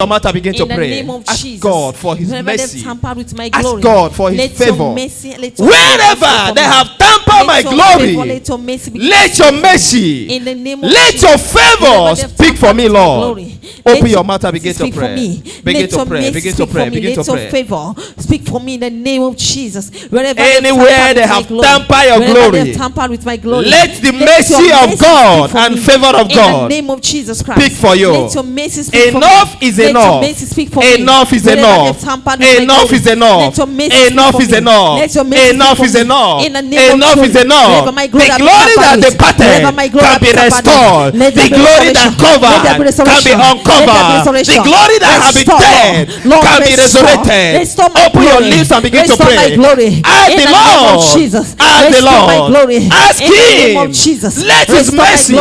your mouth and begin to pray. Ask God for His mercy. Ask God for His favor. Wherever they have tampered my glory, let your mercy, let your favor speak for me, Lord. Open your mouth and begin to pray. Begin to pray. Begin to pray. Begin to pray. Favor speak for me in the name of Jesus. Anywhere they have tampered your glory, let the mercy of God and favor of God in the name of Jesus Christ speak for you. Let your mercy speak Enough for me. is enough. Enough is enough. Enough is enough. Enough is enough. Enough is enough. Enough is enough. The glory that departed can be restored. The glory that covered can be uncovered. The glory that has been dead can be resurrected. Open your lips and begin to pray. Ask the Lord. Ask the Lord. Ask Him. Let His mercy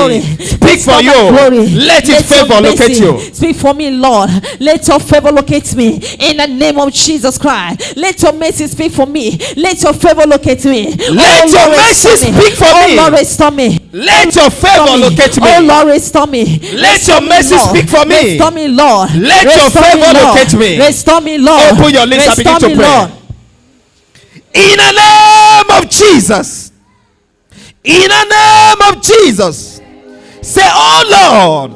speak for you. Let His favor locate you. Speak for me, Lord. Let your favor locate me in the name of Jesus Christ. Let your mercy speak for me. Let your favor locate me. Let your mercy speak for me. Oh Lord, restore me. Let your favor locate me. Oh Lord, restore me. Let your mercy speak for me. Restore me, Lord. Let your favor locate me. Restore me, Lord. Open your lips and begin to pray. In the name of Jesus. In the name of Jesus. Say, oh Lord,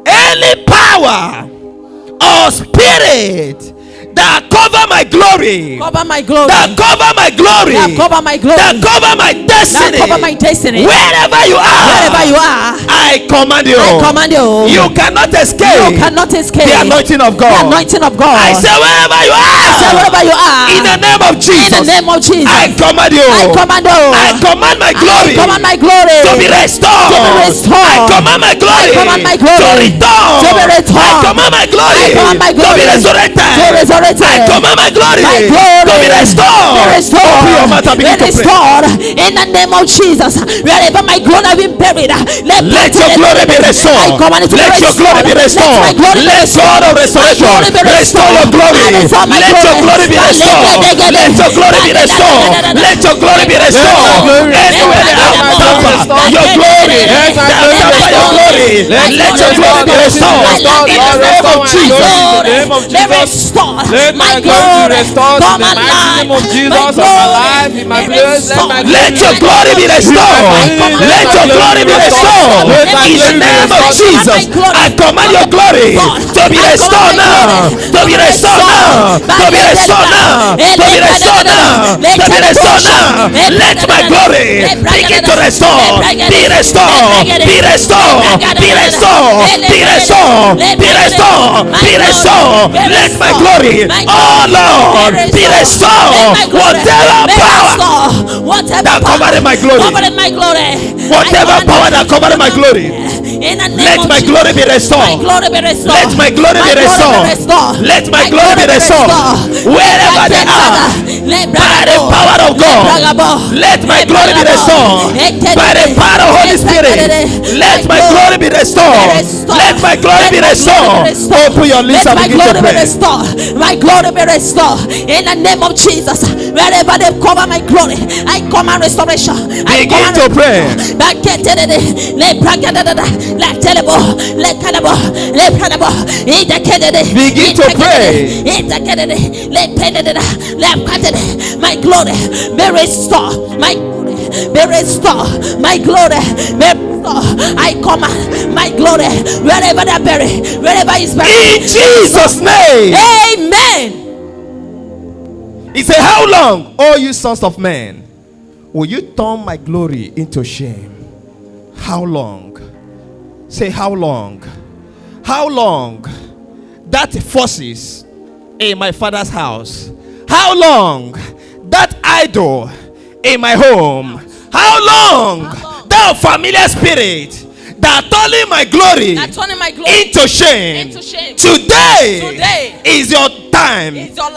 any power or spirit that cover my glory, that cover my glory, that cover my destiny, wherever you are, I command you. You cannot escape the anointing of God. I say wherever you are, in the name of Jesus, I command you. I command my glory to be restored. I command my glory to return. I command my glory to be resurrected. I command my glory to be restored. Open your mouth and begin to pray. In the name of Jesus, wherever my glory has been buried, let your glory be restored. Let your glory be restored. Let God of restoration restore your glory. Let your glory be restored. Let your glory be restored. Let your glory be restored. Anywhere they have tampered your glory, let your glory be restored. In the name of Jesus. Let my glory be restored in the mighty name of Jesus of my life, in my place. Let your glory be restored. Let your glory be restored. In the name of Jesus, I command your glory to be restored now. To be restored now. To be restored now. To be restored now. To be restored now. Let my glory begin to restore. Be restored. Be restored. Be restored. Be restored. Be restored. Be restored. Let my glory, oh Lord, be restored. Whatever power that covered my glory, whatever power that covered my glory, let my glory be restored. Let my glory be restored. Let my glory be restored. Wherever they are, by the power of God, let my glory be restored. By the power of Holy Spirit, let my glory be restored. Let my glory be restored. Open your lips and begin to pray. My glory be restored in the name of Jesus. Wherever they cover my glory, I command restoration. Begin to pray. Begin to pray. My glory be restored. My glory be restored. My glory be restored. I command my glory wherever they're buried, wherever it's buried. In Jesus' name. Amen. He said, how long, O you sons of men, will you turn my glory into shame? How long? Say, how long? How long? That forces in my father's house. How long? That idol in my home. How long? That familiar spirit that turning my glory into shame. Today is your time.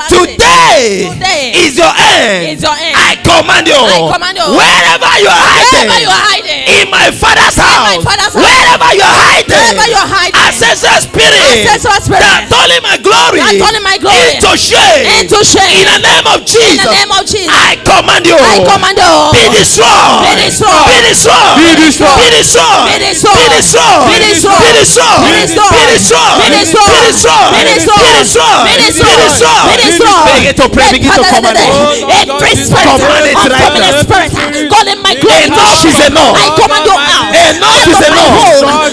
Today is your end. I command you. Wherever you are hiding, in my father's house, wherever you're hiding, ancestral spirit that turning my glory into shame, in the name of Jesus, I command you, be destroyed, be destroyed, be destroyed, be destroyed, be destroyed, be destroyed, be destroyed, be destroyed, be destroyed, be destroyed, be destroyed, be destroyed, be destroyed, be destroyed. Begin to pray, begin to command it. Every spirit, command it right now. spirit, calling my glory to Enough is enough. I command you out. Enough is enough.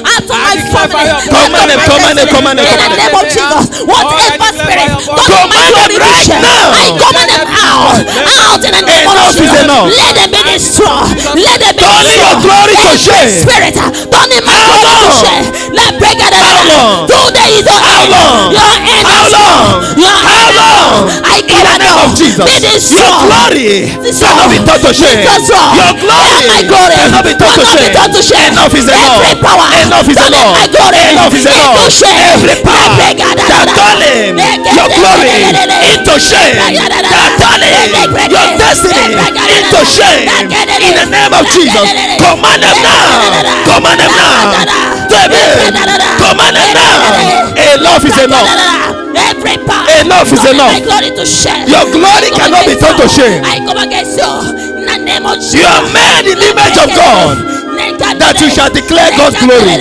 Out of my family. Command it, command it, command it. In the name of Jesus, whatever spirit, command them right now. I command them out. Out in the name of Jesus. Let them be destroyed. Let them be destroyed. Turn your glory to shame. Spirit, turning my glory to shame. Let break it down. 2 days or how long? Your end. How long? How long? I command you. Jesus. Be destroyed. Your glory cannot be turned to shame. Your glory cannot be turned to shame. Enough is enough. Enough is enough. Enough is enough. Every power that turning your glory into shame, that turning your destiny into shame, in the name of Jesus, command them now. Command them now. Command them now. Enough is enough. Enough is enough. Your glory cannot be turned to shame. I come against you in the name of Jesus. You are made in the image of God, that you shall declare God's glory.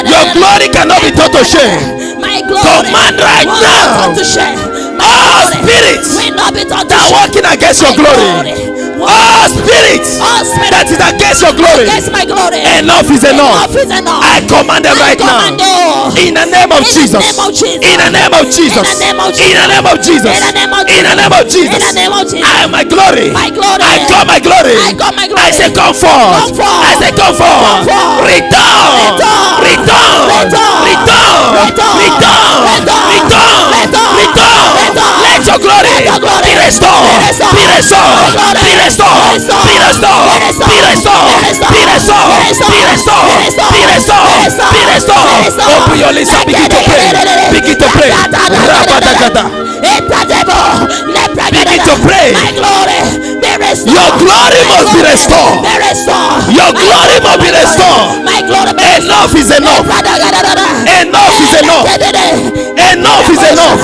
Your glory cannot be turned to shame. Command right now. All spirits that are working against your glory, all spirits that is against your glory, enough is enough. I command them right now. In the name of Jesus. In the name of Jesus. In the name of Jesus. In the name of Jesus. I am my glory. I call my glory. I say come forth. I say come forth. Return. Return. Return. Return. Return. Return. Let your glory be restored. Be restored. Be restored. Be restored. Be restored. Be restored. Be restored. Be restored. Be restored. Open your lips and begin to pray. Begin to pray. Begin to pray. Your glory must be restored. Your glory must be restored. Enough is enough. Enough is enough. Enough is enough.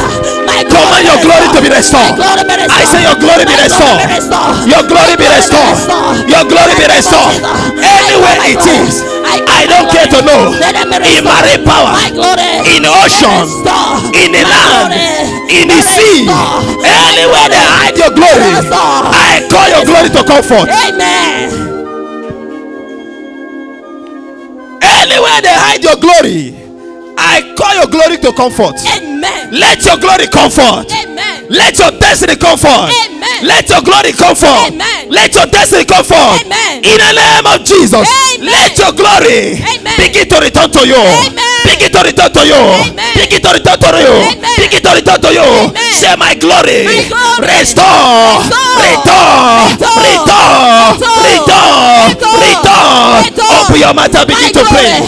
Command your glory to be restored. I say your glory be restored. Your glory be restored. Your glory be restored. Anywhere it is, I don't care to know. In marine power, in ocean, in the land, in the sea, anywhere they hide your glory, I call your glory to comfort. Amen. Anywhere they hide your glory, I call your glory to comfort. Amen. Let your glory comfort. Amen. Let your destiny comfort. Amen. Let your glory comfort. Amen. Let your destiny comfort. Amen. In the name of Jesus. Amen. Let your glory begin to return to you. Amen. Begin to return to you. Amen. Begin to return to you. Amen. Begin to return to you. Amen. Say my glory. My glory. Restore. Return. Return. Return. Return. Open your mouth and begin to pray.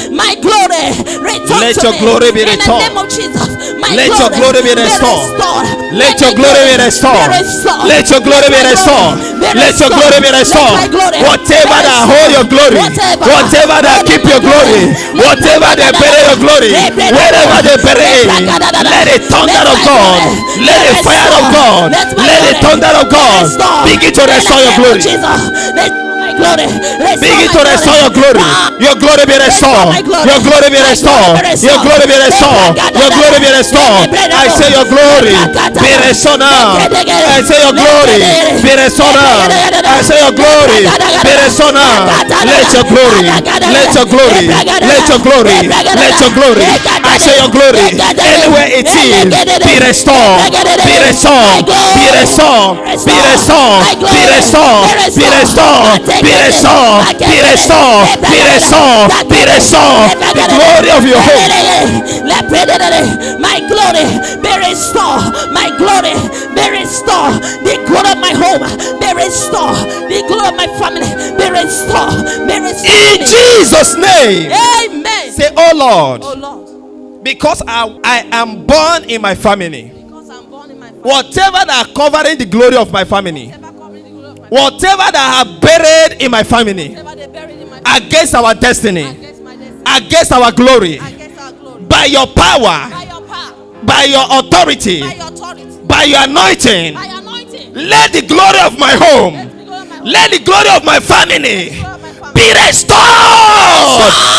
My glory, return. Let your glory be restored. In the name of Jesus, let your glory be restored. Let your glory be restored. Let your glory be restored. Let your glory be restored. Whatever that hold your glory, whatever that keep your glory, whatever they bury your glory, wherever they bury it, let it thunder of God, let the fire of God, let the thunder of God begin to restore your glory. Begin to restore your glory. Your glory be restored. Your glory be restored. Your glory be restored. Your glory be restored. I say your glory be restored now. I say your glory be restored now. I say your glory be restored now. Let your glory. Let your glory. Let your glory. Let your glory. I say your glory. Anywhere it is, be restored. Be restored. Be restored. Be restored. Be restored. Be restored. Be restored, be restored, be restored, be restored. The glory of your home. My glory be restored. My glory be restored. The glory of my home be restored. The glory of my family be restored. Be restored. In Jesus' name. Amen. Say, oh Lord, oh Lord, because I am born in my family. because I'm born in my family. Whatever that are covering the glory of my family, Whatever that have buried in my family, Whatever they buried in my against our destiny, against my destiny, against our glory, against our glory, by your power, by your power, by your authority, by your authority, by your anointing, by your anointing, let the glory of my home, let the glory of my family be restored,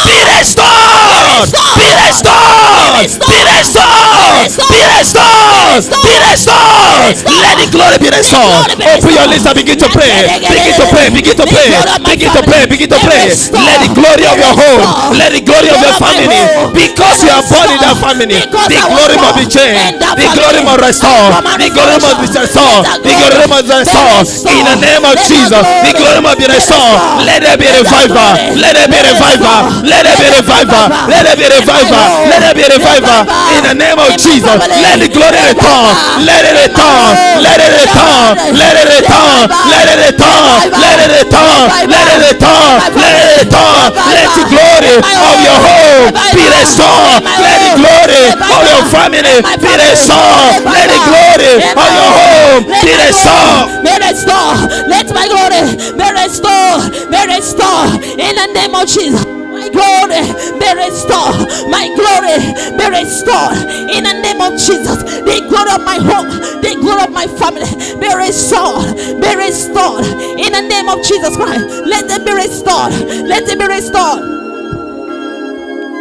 be restored, be restored, be restored, be restored, be restored. Let the glory be restored. Open your lips and begin to pray, begin to pray, begin to pray, begin to pray, begin to pray. Let the glory of your home, let the glory of your family, because you are born in that family, the glory must be changed, the glory must restore, the glory must be restored, the glory must be restored. In the name of Jesus, the glory must be restored. Let there be revival, let there be revival, let there be revival, let there be revival, let there be revival. In the name of Jesus, let the glory return, let it return, let it return, let it return, let it return, let it return, let it return, let it return. Let the glory of your home be restored, let the glory of your family be restored, let the glory of your home be restored. Be restored. Let my glory be restored. Be restored in the name of Jesus. My glory be restored. My glory be restored in the name of Jesus. The glory of my home, the glory of my family be restored. Be restored in the name of Jesus Christ. Let it be restored. Let it be restored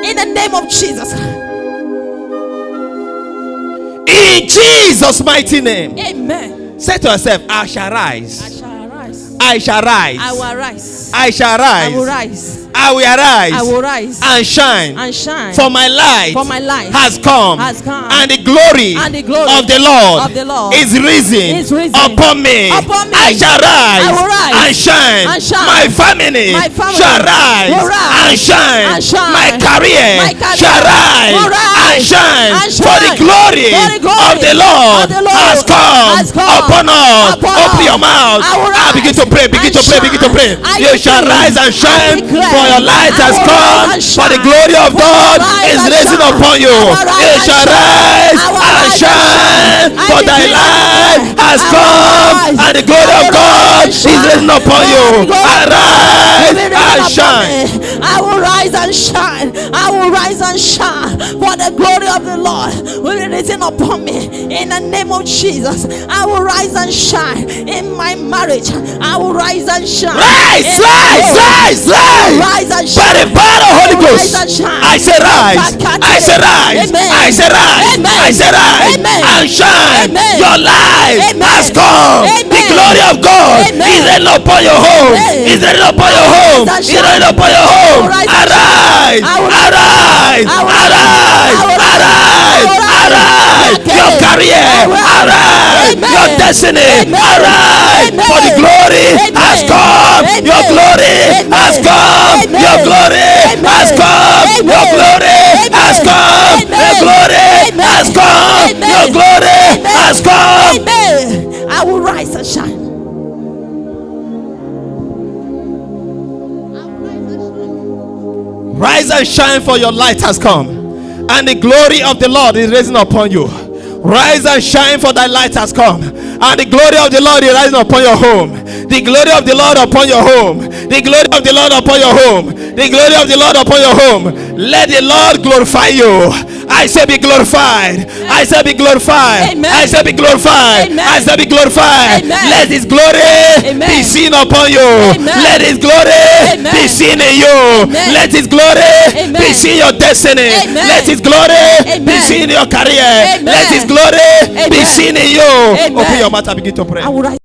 in the name of Jesus. In Jesus' mighty name. Amen. Say to yourself, I shall rise. I shall arise. I shall rise. I will arise. I shall I will rise. rise. I will arise. I will rise and shine. and shine. For my light, has come. And the glory, of the Lord, is risen, upon me. I shall rise, I will rise and shine. My family, shall rise, and shine. My career, shall rise, and shine. For the glory, of the Lord, has come, upon us. Open your mouth. Begin to pray, begin to pray, begin to pray. You shall rise and shine, for your light has come, for the glory of God is risen upon you. You shall rise and shine, for thy light has come, and the glory of God is risen upon you. Arise and shine. I will rise and shine. I will rise and shine, for the glory of the Lord will be risen upon me. In the name of Jesus, I will rise and shine in my marriage. I will rise and shine. Rise, rise, rise, rise. Rise and shine. By the power of Holy Ghost, I say rise, I say rise, I say rise, I say rise, and shine. Your light has come. The glory of God is risen upon your home. Is risen upon your home. Is risen upon your home. Arise, arise, arise, arise, arise. Your career, arise. Your destiny, arise. For the glory has come. Your glory has come. Your glory has come. Your glory has come. Your glory has come. Your glory has come. I will rise and shine. Rise and shine, for your light has come, and the glory of the Lord is risen upon you. Rise and shine, for thy light has come, and the glory of the Lord is rising upon your home. The glory of the Lord upon your home. The glory of the Lord upon your home. The glory of the Lord upon your home. Let the Lord glorify you. I say be glorified. I say be glorified. Amen. I say be glorified. Amen. I say be glorified. Amen. Let his glory be seen upon you. Amen. Let his glory be seen in you. Amen. Let his glory be seen in your destiny. Amen. Let his glory be Amen. seen in your career. Amen. Let his glory be Amen. seen in you. Amen. Open your mouth and begin to pray. I will rise.